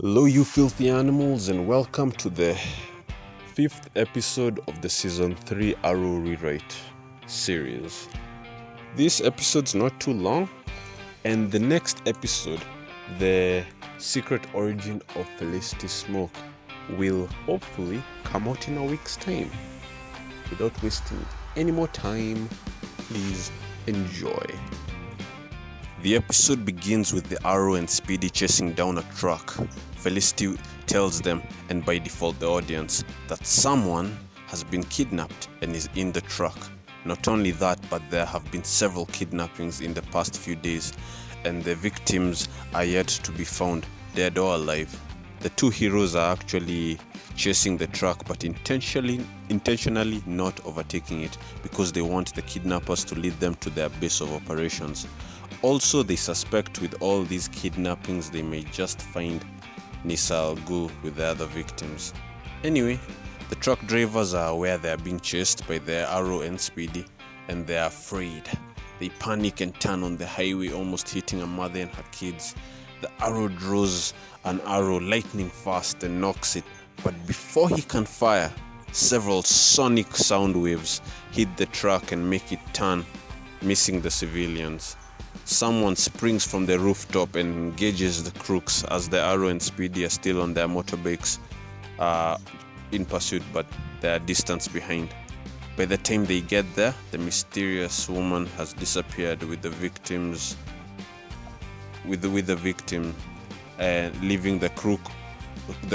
Hello, you filthy animals, and welcome to the 5th episode of the Season 3 Arrow Rewrite series. This episode's not too long, and the next episode, the secret origin of Felicity Smoke, will hopefully come out in a week's time. Without wasting any more time, please enjoy. The episode begins with the Arrow and Speedy chasing down a truck. Felicity tells them, and by default the audience, that someone has been kidnapped and is in the truck. Not only that, but there have been several kidnappings in the past few days, and the victims are yet to be found, dead or alive. The two heroes are actually chasing the truck, but intentionally not overtaking it, because they want the kidnappers to lead them to their base of operations. Also, they suspect with all these kidnappings they may just find Nisa Al-Ghul with the other victims. Anyway, the truck drivers are aware they are being chased by the Arrow and Speedy, and they are afraid. They panic and turn on the highway, almost hitting a mother and her kids. The Arrow draws an arrow lightning fast and knocks it, but before he can fire, several sonic sound waves hit the truck and make it turn, missing the civilians. Someone springs from the rooftop and engages the crooks as the Arrow and Speedy are still on their motorbikes in pursuit, but they are distance behind. By the time they get there, the mysterious woman has disappeared with the victims, with the victim, leaving the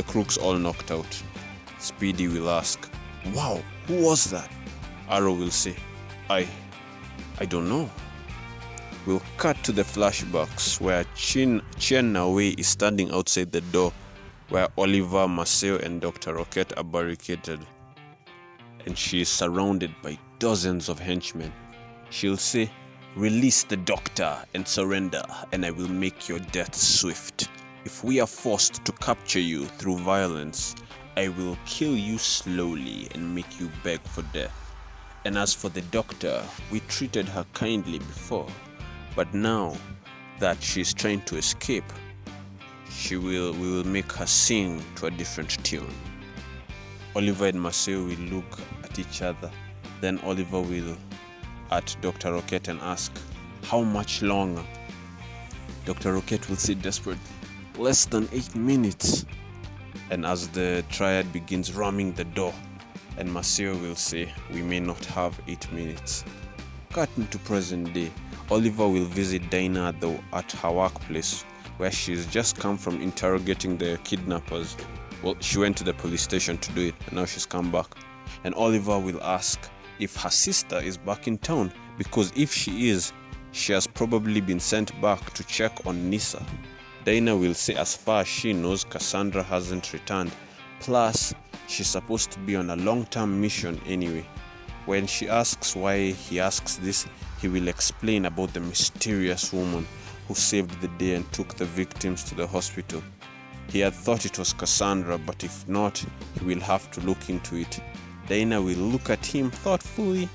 crooks all knocked out. Speedy will ask, "Wow, who was that?" Arrow will say, I don't know." We'll cut to the flashbacks where Chien Nawe is standing outside the door where Oliver, Maceo, and Dr. Rocket are barricaded, and she is surrounded by dozens of henchmen. She'll say, "Release the doctor and surrender, and I will make your death swift. If we are forced to capture you through violence, I will kill you slowly and make you beg for death. And as for the doctor, we treated her kindly before, but now that she's trying to escape, we will make her sing to a different tune." Oliver and Maceo will look at each other. Then Oliver will at Dr. Rocket and ask, "How much longer?" Dr. Rocket will say desperately, "Less than 8 minutes." And as the Triad begins ramming the door, and Maceo will say, "We may not have 8 minutes." Cut into present day. Oliver will visit Dinah at her workplace, where she's just come from interrogating the kidnappers. Well, she went to the police station to do it, and now she's come back. And Oliver will ask if her sister is back in town, because if she is, she has probably been sent back to check on Nisa. Dinah will say as far as she knows, Cassandra hasn't returned. Plus, she's supposed to be on a long-term mission anyway. When she asks why he asks this, he will explain about the mysterious woman who saved the day and took the victims to the hospital. He had thought it was Cassandra, but if not, he will have to look into it. Dinah will look at him thoughtfully,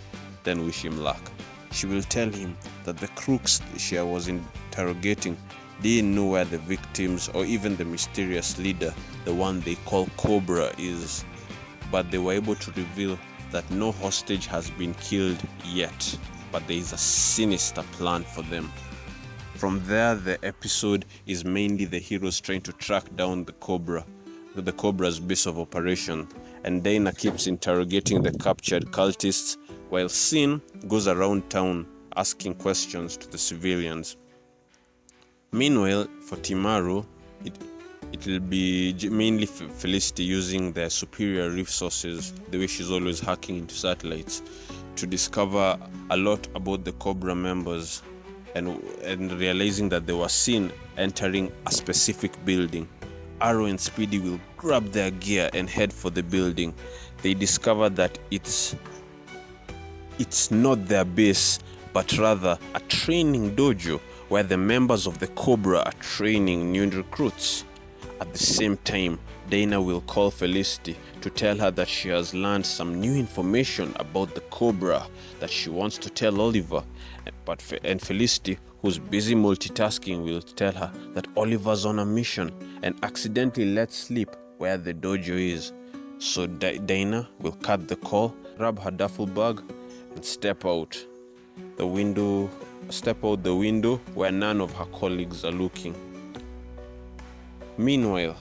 then wish him luck. She will tell him that the crooks she was interrogating didn't know where the victims or even the mysterious leader, the one they call Kobra, is, but they were able to reveal that no hostage has been killed yet, but there is a sinister plan for them. From there, the episode is mainly the heroes trying to track down the Cobra's base of operation, and Dinah keeps interrogating the captured cultists, while Sin goes around town asking questions to the civilians. Meanwhile, for Timaru, it will be mainly Felicity using their superior resources, the way she's always hacking into satellites, to discover a lot about the Kobra members and realizing that they were seen entering a specific building. Arrow and Speedy will grab their gear and head for the building. They discover that it's not their base, but rather a training dojo where the members of the Kobra are training new recruits. At the same time, Dinah will call Felicity to tell her that she has learned some new information about the Kobra that she wants to tell Oliver. And Felicity, who's busy multitasking, will tell her that Oliver's on a mission and accidentally lets slip where the dojo is. So Dinah will cut the call, grab her duffel bag, and step out the window where none of her colleagues are looking. Meanwhile,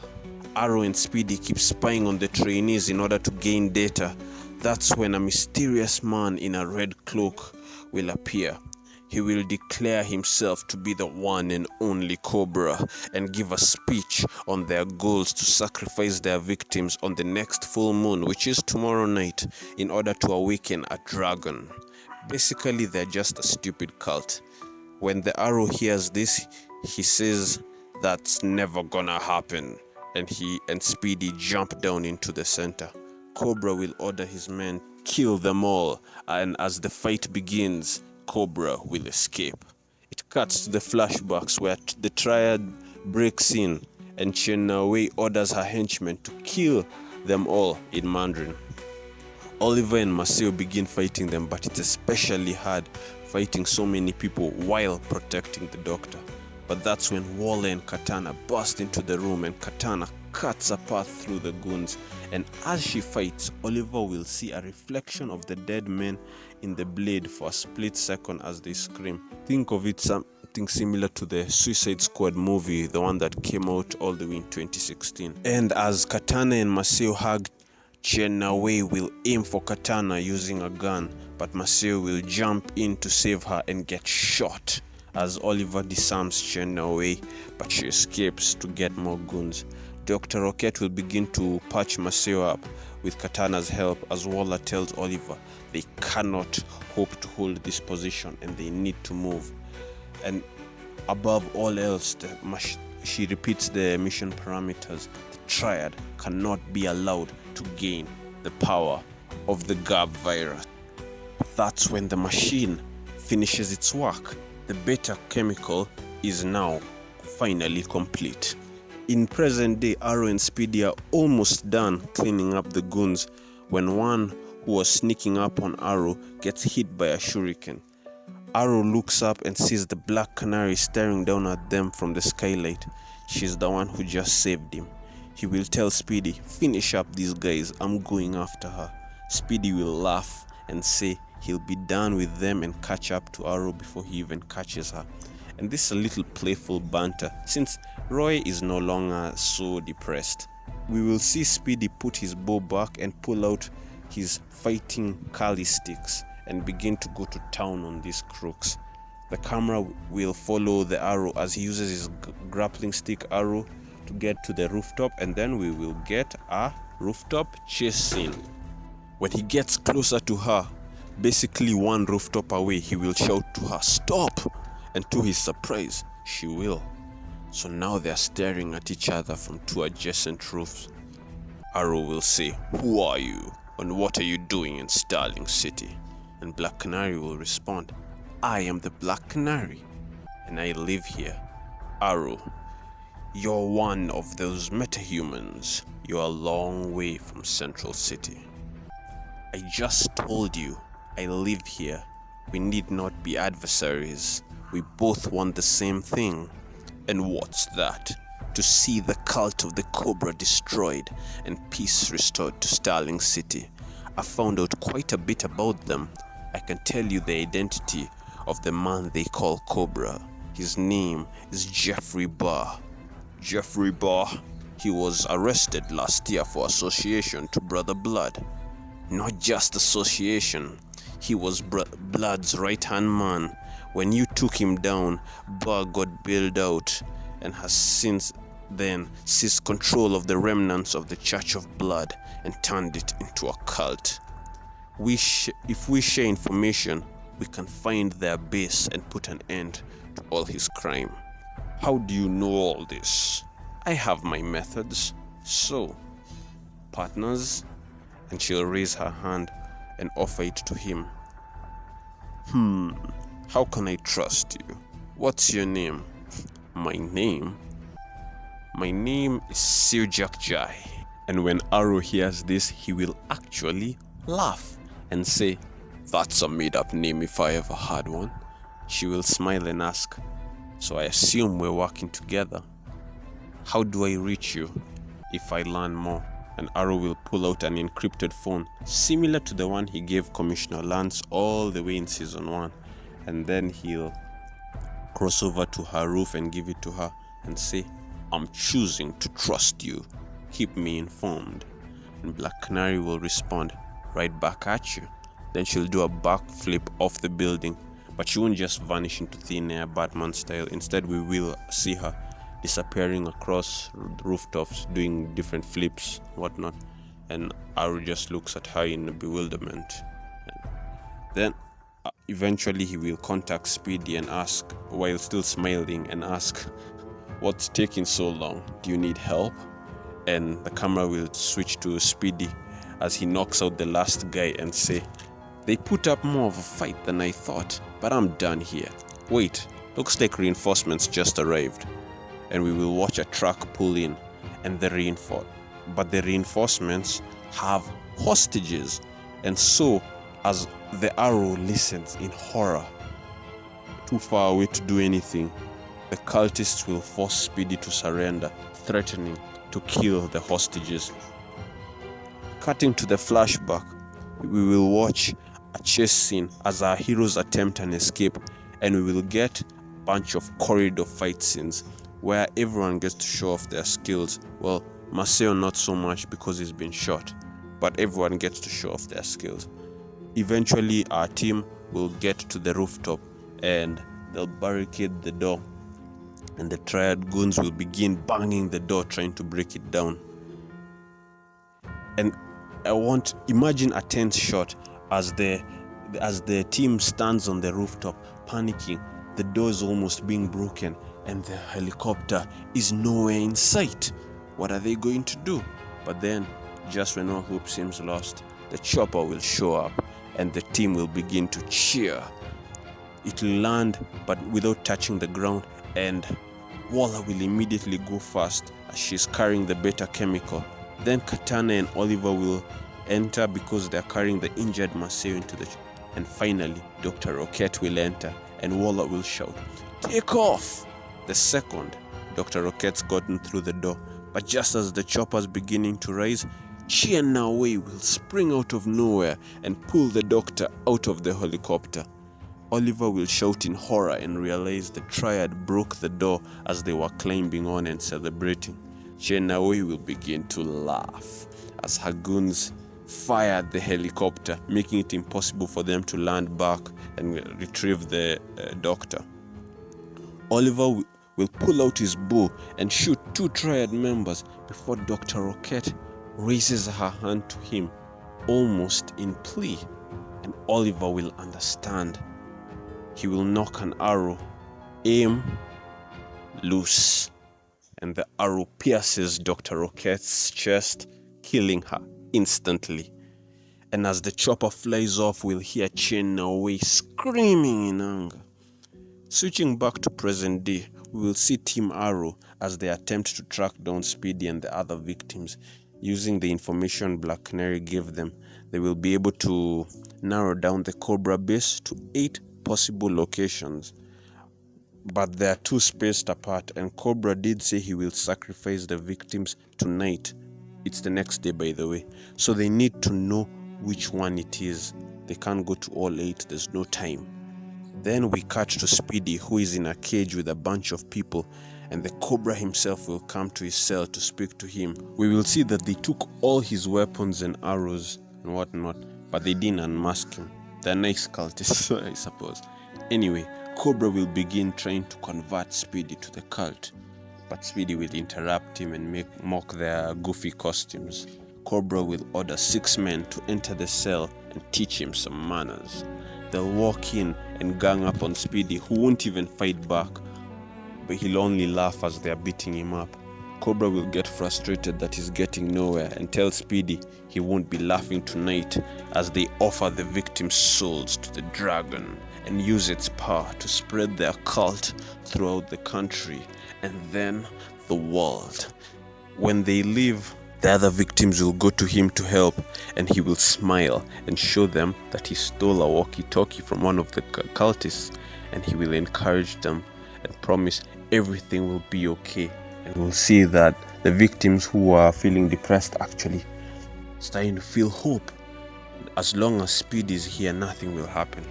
Arrow and Speedy keep spying on the trainees in order to gain data. That's when a mysterious man in a red cloak will appear. He will declare himself to be the one and only Kobra and give a speech on their goals to sacrifice their victims on the next full moon, which is tomorrow night, in order to awaken a dragon. Basically, they're just a stupid cult. When the Arrow hears this, he says that's never gonna happen, and he and Speedy jump down into the center. Kobra will order his men kill them all, and as the fight begins, Kobra will escape. It cuts to the flashbacks where the Triad breaks in and Chenaway orders her henchmen to kill them all in Mandarin. Oliver and Maceo begin fighting them, but it's especially hard fighting so many people while protecting the doctor. But that's when Walla and Katana burst into the room and Katana cuts a path through the goons. And as she fights, Oliver will see a reflection of the dead men in the blade for a split second as they scream. Think of it something similar to the Suicide Squad movie, the one that came out all the way in 2016. And as Katana and Maceo hug, Chenaway will aim for Katana using a gun, but Maceo will jump in to save her and get shot as Oliver disarms Chenaway, but she escapes to get more goons. Dr. Rocket will begin to patch Maceo up with Katana's help as Waller tells Oliver they cannot hope to hold this position and they need to move. And above all else, she repeats the mission parameters. The Triad cannot be allowed to gain the power of the Gab virus. That's when the machine finishes its work. The beta chemical is now finally complete. In present day, Arrow and Speedy are almost done cleaning up the goons when one who was sneaking up on Arrow gets hit by a shuriken. Arrow looks up and sees the Black Canary staring down at them from the skylight. She's the one who just saved him. He will tell Speedy, "Finish up these guys, I'm going after her." Speedy will laugh and say he'll be done with them and catch up to Arrow before he even catches her. And this is a little playful banter since Roy is no longer so depressed. We will see Speedy put his bow back and pull out his fighting curly sticks and begin to go to town on these crooks. The camera will follow the Arrow as he uses his grappling stick arrow to get to the rooftop, and then we will get a rooftop chase scene. When he gets closer to her, basically one rooftop away, he will shout to her, "Stop!" And to his surprise, she will. So now they are staring at each other from two adjacent roofs. Arrow will say, "Who are you? And what are you doing in Starling City?" And Black Canary will respond, "I am the Black Canary, and I live here." Arrow, "You're one of those metahumans. You're a long way from Central City." "I just told you, I live here. We need not be adversaries. We both want the same thing." "And what's that?" "To see the cult of the Kobra destroyed and peace restored to Starling City. I found out quite a bit about them. I can tell you the identity of the man they call Kobra. His name is Jeffrey Barr." "Jeffrey Barr? He was arrested last year for association to Brother Blood." "Not just association. He was Blood's right-hand man. When you took him down, Barr got bailed out and has since then seized control of the remnants of the Church of Blood and turned it into a cult. If we share information, we can find their base and put an end to all his crime." "How do you know all this?" "I have my methods. So, partners?" And she'll raise her hand and offer it to him. How can I trust you? What's your name?" My name is Sirjak Jai." And when Arrow hears this, he will actually laugh and say, "That's a made-up name if I ever had one." She will smile and ask, "So I assume we're working together. How do I reach you if I learn more?" And Arrow will pull out an encrypted phone similar to the one he gave Commissioner Lance all the way in season 1, and then he'll cross over to her roof and give it to her and say, "I'm choosing to trust you. Keep me informed." And Black Canary will respond, "Right back at you." Then she'll do a backflip off the building, but she won't just vanish into thin air Batman style. Instead, we will see her disappearing across the rooftops, doing different flips, whatnot. And Arrow just looks at her in bewilderment. And then eventually he will contact Speedy and ask, while still smiling, and ask, "What's taking so long? Do you need help?" And the camera will switch to Speedy as he knocks out the last guy and say, "They put up more of a fight than I thought, but I'm done here. Wait, looks like reinforcements just arrived." And we will watch a truck pull in, and the reinforcements have hostages. And so, as the Arrow listens in horror, too far away to do anything, the cultists will force Speedy to surrender, threatening to kill the hostages. Cutting to the flashback, we will watch a chase scene as our heroes attempt an escape, and we will get a bunch of corridor fight scenes where everyone gets to show off their skills. Well, Maceo not so much because he's been shot, but everyone gets to show off their skills. Eventually, our team will get to the rooftop and they'll barricade the door, and the Triad goons will begin banging the door trying to break it down. And imagine a tense shot as the team stands on the rooftop panicking. The door is almost being broken and the helicopter is nowhere in sight. What are they going to do? But then, just when all hope seems lost, the chopper will show up and the team will begin to cheer. It will land but without touching the ground, and Waller will immediately go fast as she's carrying the beta chemical. Then Katana and Oliver will enter because they're carrying the injured Maceo into the and finally Dr. Rocket will enter and Waller will shout, "Take off!" The second Dr. Rocket's gotten through the door, but just as the chopper's beginning to rise, Chianawe will spring out of nowhere and pull the doctor out of the helicopter. Oliver will shout in horror and realize the Triad broke the door as they were climbing on and celebrating. Chianawe will begin to laugh as her goons fire the helicopter, making it impossible for them to land back and retrieve the doctor. Oliver will pull out his bow and shoot 2 Triad members before Dr. Rocket raises her hand to him, almost in plea, and Oliver will understand. He will knock an arrow, aim, loose, and the arrow pierces Dr. Rocket's chest, killing her instantly. And as the chopper flies off, we'll hear Chianawe screaming in anger. Switching back to present day, we will see Team Arrow as they attempt to track down Speedy and the other victims. Using the information Black Canary gave them, they will be able to narrow down the Kobra base to 8 possible locations. But they are too spaced apart, and Kobra did say he will sacrifice the victims tonight. It's the next day, by the way. So they need to know which one it is. They can't go to all 8, there's no time. Then we cut to Speedy, who is in a cage with a bunch of people, and the Kobra himself will come to his cell to speak to him. We will see that they took all his weapons and arrows and whatnot, but they didn't unmask him. They're nice cultists, I suppose. Anyway, Kobra will begin trying to convert Speedy to the cult, but Speedy will interrupt him and mock their goofy costumes. Kobra will order 6 men to enter the cell and teach him some manners. They'll walk in and gang up on Speedy, who won't even fight back, but he'll only laugh as they're beating him up. Kobra will get frustrated that he's getting nowhere and tell Speedy he won't be laughing tonight as they offer the victims' souls to the dragon and use its power to spread their cult throughout the country and then the world. When they leave, the other victims will go to him to help, and he will smile and show them that he stole a walkie-talkie from one of the cultists and he will encourage them and promise everything will be okay. And we'll see that the victims who are feeling depressed actually starting to feel hope. As long as Speedy is here, nothing will happen.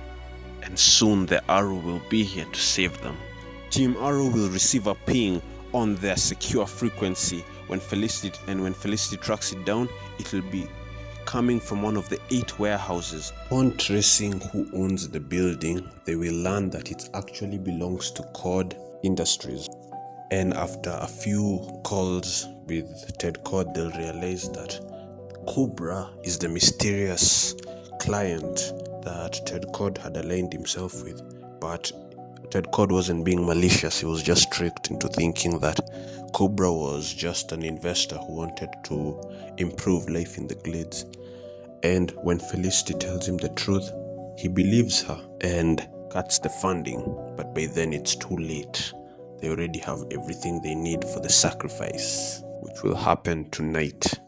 And soon the Arrow will be here to save them. Team Arrow will receive a ping on their secure frequency when Felicity tracks it down. It will be coming from one of the 8 warehouses. On tracing who owns the building, they will learn that it actually belongs to Cord Industries. And after a few calls with Ted Cord, they'll realize that Kobra is the mysterious client that Ted Cord had aligned himself with. But Ted Cord wasn't being malicious, he was just tricked into thinking that Kobra was just an investor who wanted to improve life in the Glades. And when Felicity tells him the truth, he believes her and cuts the funding. But by then it's too late. They already have everything they need for the sacrifice, which will happen tonight.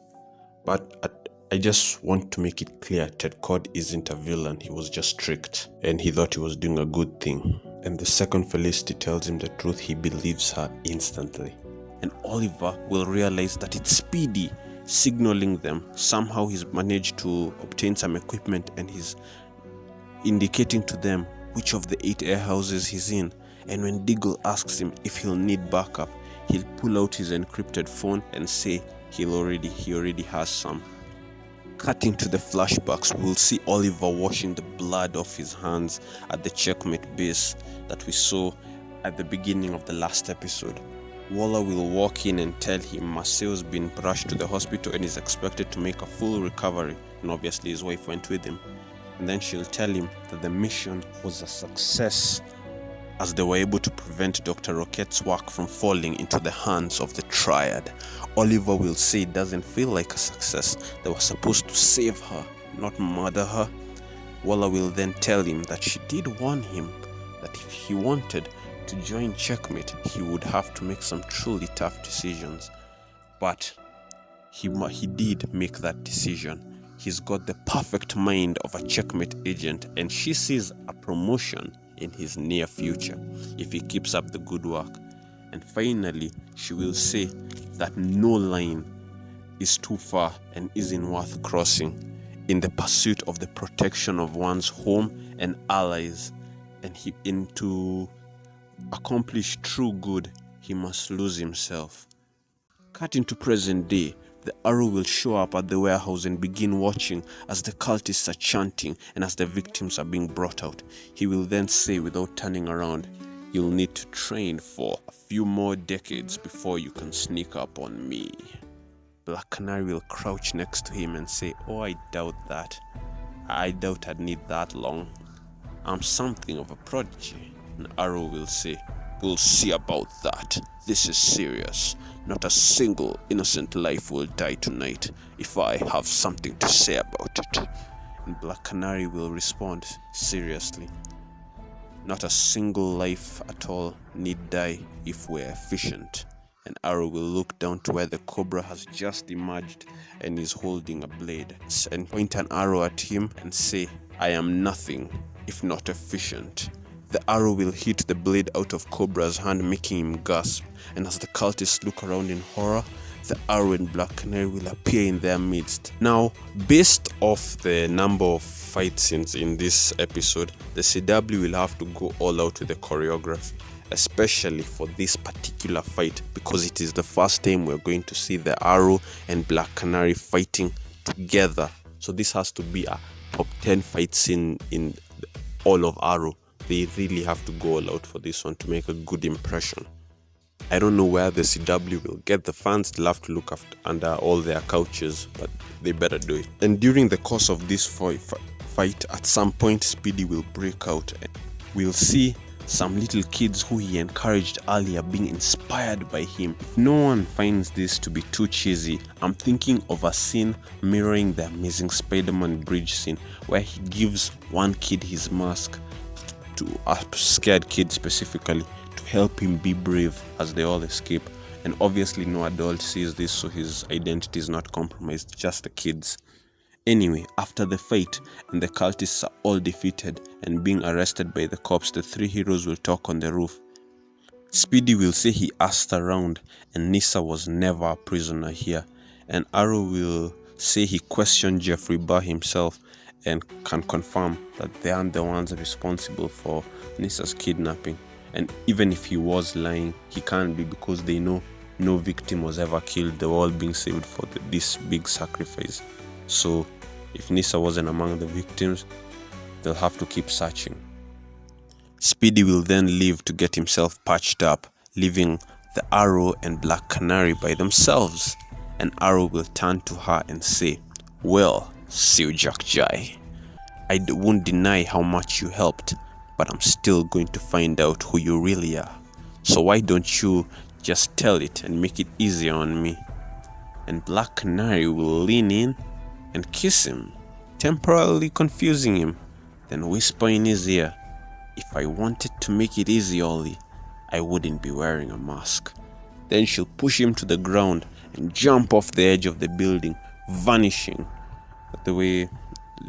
But I just want to make it clear, Ted Cord isn't a villain. He was just tricked and he thought he was doing a good thing. And the second Felicity tells him the truth, he believes her instantly. And Oliver will realize that it's Speedy signaling them. Somehow he's managed to obtain some equipment and he's indicating to them which of the 8 warehouses he's in. And when Diggle asks him if he'll need backup, he'll pull out his encrypted phone and say he already has some. Cutting to the flashbacks, we'll see Oliver washing the blood off his hands at the Checkmate base that we saw at the beginning of the last episode. Waller will walk in and tell him Maceo's been rushed to the hospital and is expected to make a full recovery, and obviously his wife went with him. And then she'll tell him that the mission was a success, as they were able to prevent Dr. Roquette's work from falling into the hands of the Triad. Oliver will say it doesn't feel like a success. They were supposed to save her, not murder her. Waller will then tell him that she did warn him that if he wanted to join Checkmate, he would have to make some truly tough decisions. But he did make that decision. He's got the perfect mind of a Checkmate agent, and she sees a promotion in his near future if he keeps up the good work. And finally, she will say that no line is too far and isn't worth crossing in the pursuit of the protection of one's home and allies. And to accomplish true good, he must lose himself. Cut into present day, the Arrow will show up at the warehouse and begin watching as the cultists are chanting and as the victims are being brought out. He will then say without turning around, "You'll need to train for a few more decades before you can sneak up on me." Black Canary will crouch next to him and say, "Oh, I doubt that. I doubt I'd need that long. I'm something of a prodigy." And Arrow will say, "We'll see about that. This is serious. Not a single innocent life will die tonight if I have something to say about it." And Black Canary will respond seriously, "Not a single life at all need die if we're efficient." And Arrow will look down to where the Kobra has just emerged and is holding a blade and point an arrow at him and say, "I am nothing if not efficient." The arrow will hit the blade out of Kobra's hand, making him gasp, and as the cultists look around in horror, the Arrow and Black Canary will appear in their midst. Now, based off the number of fight scenes in this episode, the CW will have to go all out with the choreography, especially for this particular fight, because it is the first time we're going to see the Arrow and Black Canary fighting together. So this has to be a top 10 fight scene in all of Arrow. They really have to go all out for this one to make a good impression. I don't know where the CW will get the fans. They'll have to look under all their couches, but they better do it. And during the course of this fight, at some point, Speedy will break out. We'll see some little kids who he encouraged earlier being inspired by him. If no one finds this to be too cheesy, I'm thinking of a scene mirroring the Amazing Spider-Man bridge scene, where he gives one kid his mask, to a scared kid specifically, to help him be brave as they all escape. And obviously no adult sees this, so his identity is not compromised, just the kids. Anyway, after the fight and the cultists are all defeated and being arrested by the cops, the three heroes will talk on the roof. Speedy will say he asked around and Nissa was never a prisoner here, and Arrow will say he questioned Jeffrey Barr himself and can confirm that they aren't the ones responsible for Nissa's kidnapping. And even if he was lying, he can't be, because they know no victim was ever killed. They were all being saved for this big sacrifice. So if Nissa wasn't among the victims, they'll have to keep searching. Speedy will then leave to get himself patched up, leaving the Arrow and Black Canary by themselves. And Arrow will turn to her and say, "Well, Jack Jai, I won't deny how much you helped, but I'm still going to find out who you really are. So why don't you just tell it and make it easier on me?" And Black Canary will lean in and kiss him, temporarily confusing him, then whisper in his ear, "If I wanted to make it easy, Ollie, I wouldn't be wearing a mask." Then she'll push him to the ground and jump off the edge of the building, vanishing the way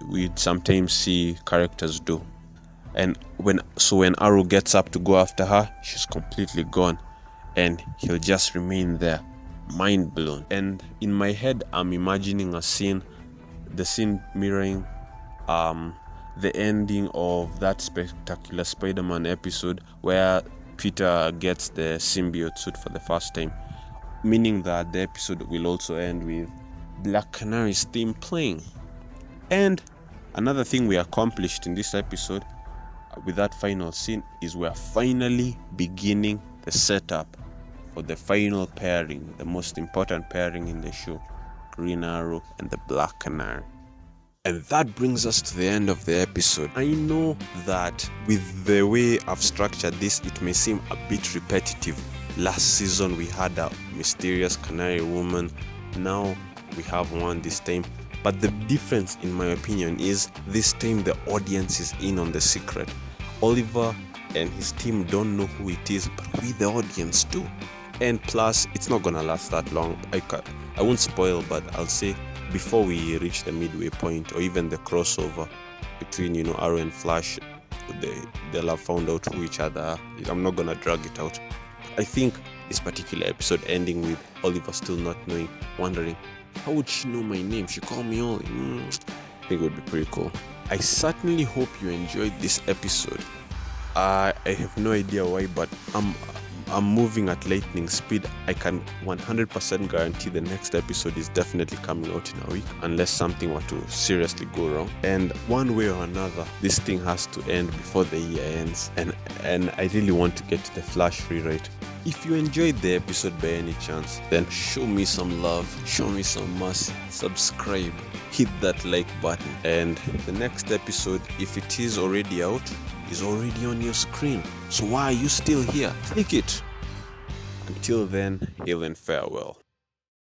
we sometimes see characters do. And when Arrow gets up to go after her, she's completely gone, and he'll just remain there, mind blown. And in my head, I'm imagining the scene mirroring the ending of that spectacular Spider-Man episode where Peter gets the symbiote suit for the first time, meaning that the episode will also end with Black Canary's theme playing. And another thing we accomplished in this episode with that final scene is we're finally beginning the setup for the final pairing, the most important pairing in the show, Green Arrow and the Black Canary. And that brings us to the end of the episode. I know that with the way I've structured this, it may seem a bit repetitive. Last season we had a mysterious canary woman. Now we have one this time. But the difference, in my opinion, is this time the audience is in on the secret. Oliver and his team don't know who it is, but we, the audience, do. And plus, it's not gonna last that long. I won't spoil, but I'll say before we reach the midway point or even the crossover between Arrow and Flash, they'll have found out who each other are. I'm not gonna drag it out. I think this particular episode ending with Oliver still not knowing, wondering, how would she know my name? She called me Ollie. I think it would be pretty cool. I certainly hope you enjoyed this episode. I have no idea why, but I'm moving at lightning speed. I can 100% guarantee the next episode is definitely coming out in a week, unless something were to seriously go wrong. And one way or another, this thing has to end before the year ends. And I really want to get to the Flash rewrite. If you enjoyed the episode by any chance, then show me some love, show me some mercy, subscribe, hit that like button. And the next episode, if it is already out, is already on your screen. So why are you still here? Click it. Until then, hail and farewell.